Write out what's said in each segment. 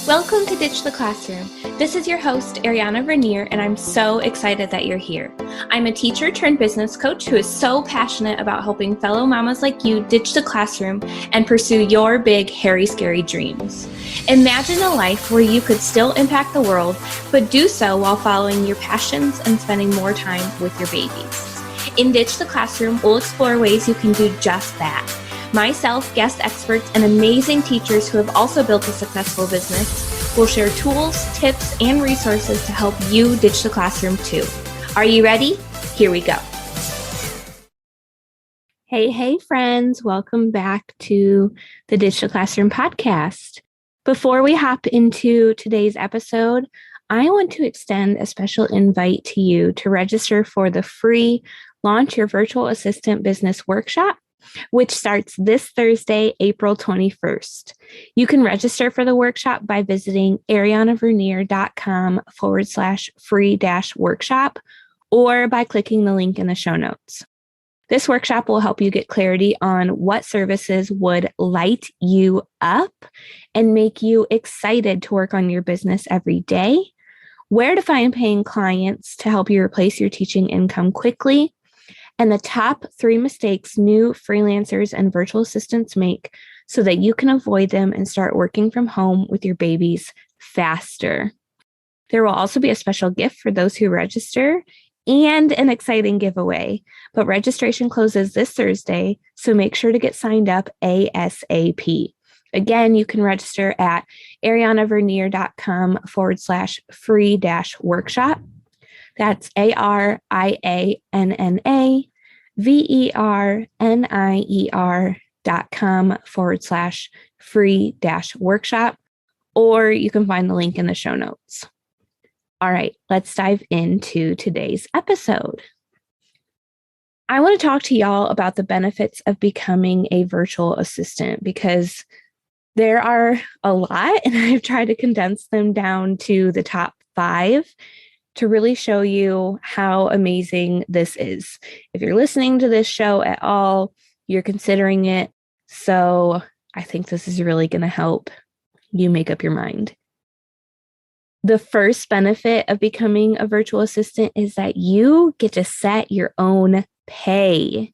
Welcome to Ditch the Classroom. This is your host, Ariana Vernier, and I'm so excited that you're here. I'm a teacher turned business coach who is so passionate about helping fellow mamas like you ditch the classroom and pursue your big, hairy, scary dreams. Imagine a life where you could still impact the world, but do so while following your passions and spending more time with your babies. In Ditch the Classroom, we'll explore ways you can do just that. Myself, guest experts, and amazing teachers who have also built a successful business will share tools, tips, and resources to help you ditch the classroom too. Are you ready? Here we go. Hey, friends. Welcome back to the Ditch the Classroom podcast. Before we hop into today's episode, I want to extend a special invite to you to register for the free Launch Your Virtual Assistant Business Workshop, which starts this Thursday, April 21st. You can register for the workshop by visiting arianavernier.com/free-workshop or by clicking the link in the show notes. This workshop will help you get clarity on what services would light you up and make you excited to work on your business every day, where to find paying clients to help you replace your teaching income quickly, and the top 3 mistakes new freelancers and virtual assistants make so that you can avoid them and start working from home with your babies faster. There will also be a special gift for those who register and an exciting giveaway, but registration closes this Thursday, so make sure to get signed up ASAP. Again, you can register at arianavernier.com/free-workshop. That's arianavernier.com/free-workshop, or you can find the link in the show notes. All right, let's dive into today's episode. I want to talk to y'all about the benefits of becoming a virtual assistant because there are a lot, and I've tried to condense them down to the top 5 to really show you how amazing this is. If you're listening to this show at all, you're considering it. So I think this is really going to help you make up your mind. The first benefit of becoming a virtual assistant is that you get to set your own pay.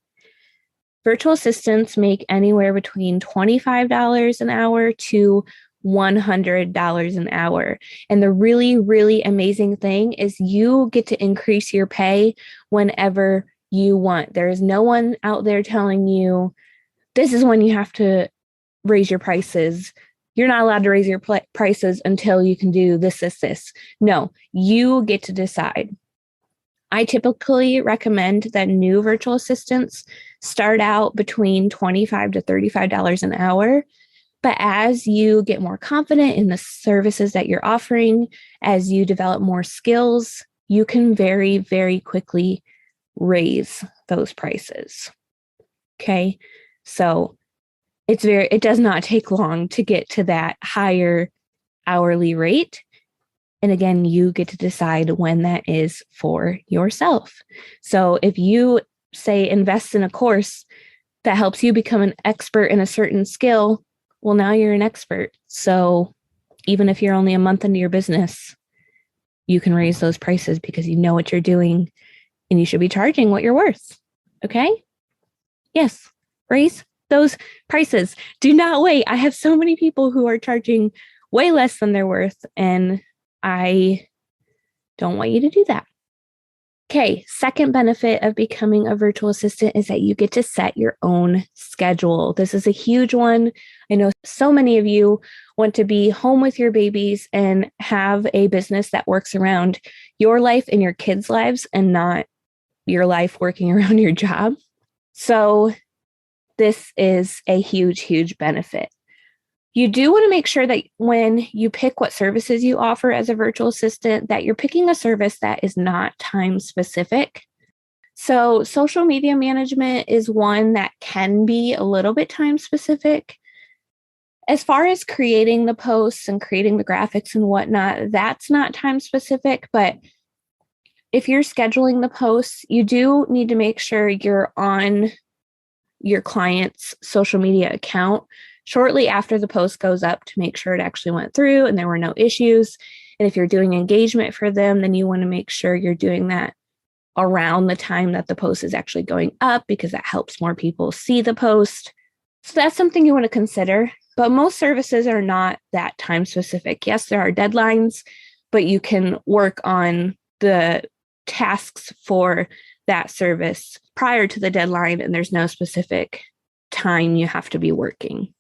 Virtual assistants make anywhere between $25 an hour to $100 an hour. And the really, really amazing thing is you get to increase your pay whenever you want. There is no one out there telling you, this is when you have to raise your prices. You're not allowed to raise your prices until you can do this. No, you get to decide. I typically recommend that new virtual assistants start out between $25 to $35 an hour. But as you get more confident in the services that you're offering, as you develop more skills, you can very, very quickly raise those prices. Okay. So it does not take long to get to that higher hourly rate. And again, you get to decide when that is for yourself. So if you say invest in a course that helps you become an expert in a certain skill, well, now you're an expert. So even if you're only a month into your business, you can raise those prices because you know what you're doing and you should be charging what you're worth. Okay? Yes, raise those prices. Do not wait. I have so many people who are charging way less than they're worth, and I don't want you to do that. Okay, second benefit of becoming a virtual assistant is that you get to set your own schedule. This is a huge one. I know so many of you want to be home with your babies and have a business that works around your life and your kids' lives and not your life working around your job. So this is a huge, huge benefit. You do want to make sure that when you pick what services you offer as a virtual assistant, that you're picking a service that is not time specific. So social media management is one that can be a little bit time specific. As far as creating the posts and creating the graphics and whatnot, that's not time specific. But if you're scheduling the posts, you do need to make sure you're on your client's social media account shortly after the post goes up to make sure it actually went through and there were no issues. And if you're doing engagement for them, then you want to make sure you're doing that around the time that the post is actually going up, because that helps more people see the post. So that's something you want to consider. But most services are not that time specific. Yes, there are deadlines, but you can work on the tasks for that service prior to the deadline, and there's no specific time you have to be working.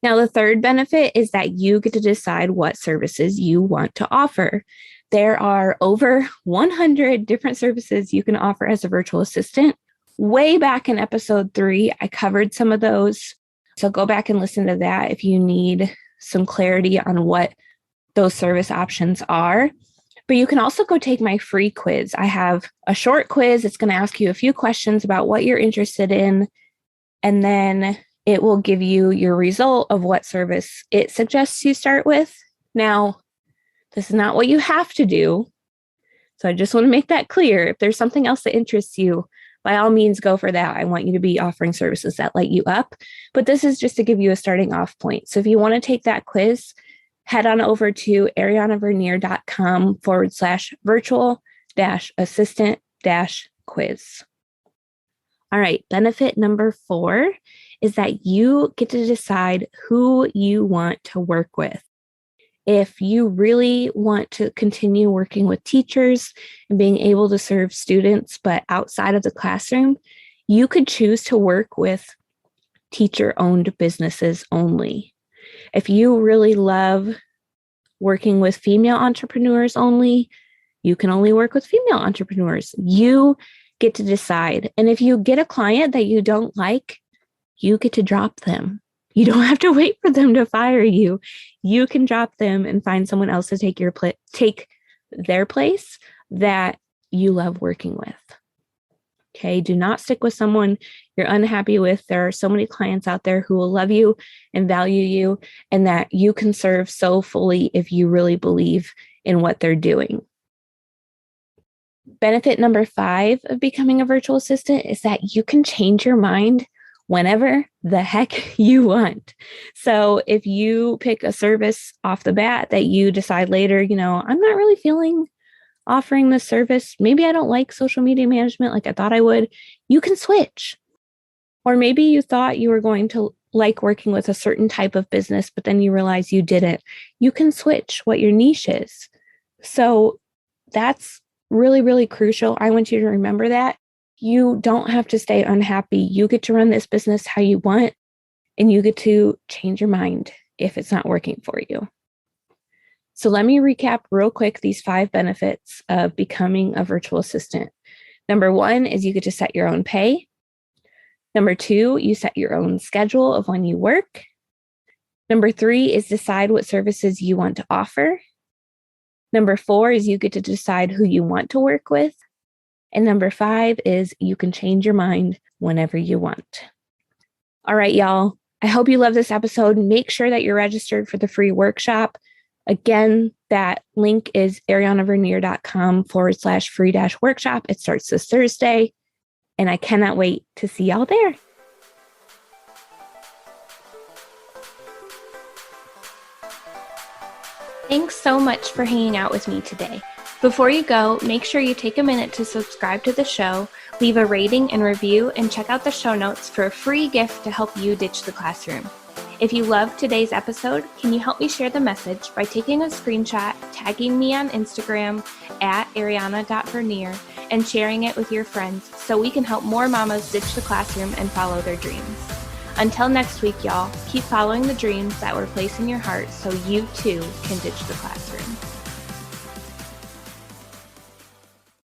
Now, the third benefit is that you get to decide what services you want to offer. There are over 100 different services you can offer as a virtual assistant. Way back in episode 3, I covered some of those. So go back and listen to that if you need some clarity on what those service options are. But you can also go take my free quiz. I have a short quiz. It's going to ask you a few questions about what you're interested in, and then it will give you your result of what service it suggests you start with. Now, this is not what you have to do. So I just want to make that clear. If there's something else that interests you, by all means, go for that. I want you to be offering services that light you up. But this is just to give you a starting off point. So if you want to take that quiz, head on over to arianavernier.com/virtual-assistant-quiz. All right, benefit number 4 is that you get to decide who you want to work with. If you really want to continue working with teachers and being able to serve students, but outside of the classroom, you could choose to work with teacher-owned businesses only. If you really love working with female entrepreneurs only, you can only work with female entrepreneurs. You get to decide. And if you get a client that you don't like, you get to drop them. You don't have to wait for them to fire you. You can drop them and find someone else to take their place that you love working with. Okay, do not stick with someone you're unhappy with. There are so many clients out there who will love you and value you, and that you can serve so fully if you really believe in what they're doing. Benefit number 5 of becoming a virtual assistant is that you can change your mind whenever the heck you want. So if you pick a service off the bat that you decide later, I'm not really feeling offering this service. Maybe I don't like social media management like I thought I would. You can switch. Or maybe you thought you were going to like working with a certain type of business, but then you realize you didn't. You can switch what your niche is. So that's really, really crucial. I want you to remember that. You don't have to stay unhappy. You get to run this business how you want, and you get to change your mind if it's not working for you. So let me recap real quick these 5 benefits of becoming a virtual assistant. Number 1 is you get to set your own pay. Number 2, you set your own schedule of when you work. Number 3 is decide what services you want to offer. Number 4 is you get to decide who you want to work with. And number 5 is you can change your mind whenever you want. All right, y'all. I hope you love this episode. Make sure that you're registered for the free workshop. Again, that link is arianavernier.com/free-workshop. It starts this Thursday, and I cannot wait to see y'all there. Thanks so much for hanging out with me today. Before you go, make sure you take a minute to subscribe to the show, leave a rating and review, and check out the show notes for a free gift to help you ditch the classroom. If you loved today's episode, can you help me share the message by taking a screenshot, tagging me on Instagram @ariana.vernier, and sharing it with your friends so we can help more mamas ditch the classroom and follow their dreams. Until next week, y'all, keep following the dreams that were placed in your heart so you too can ditch the classroom.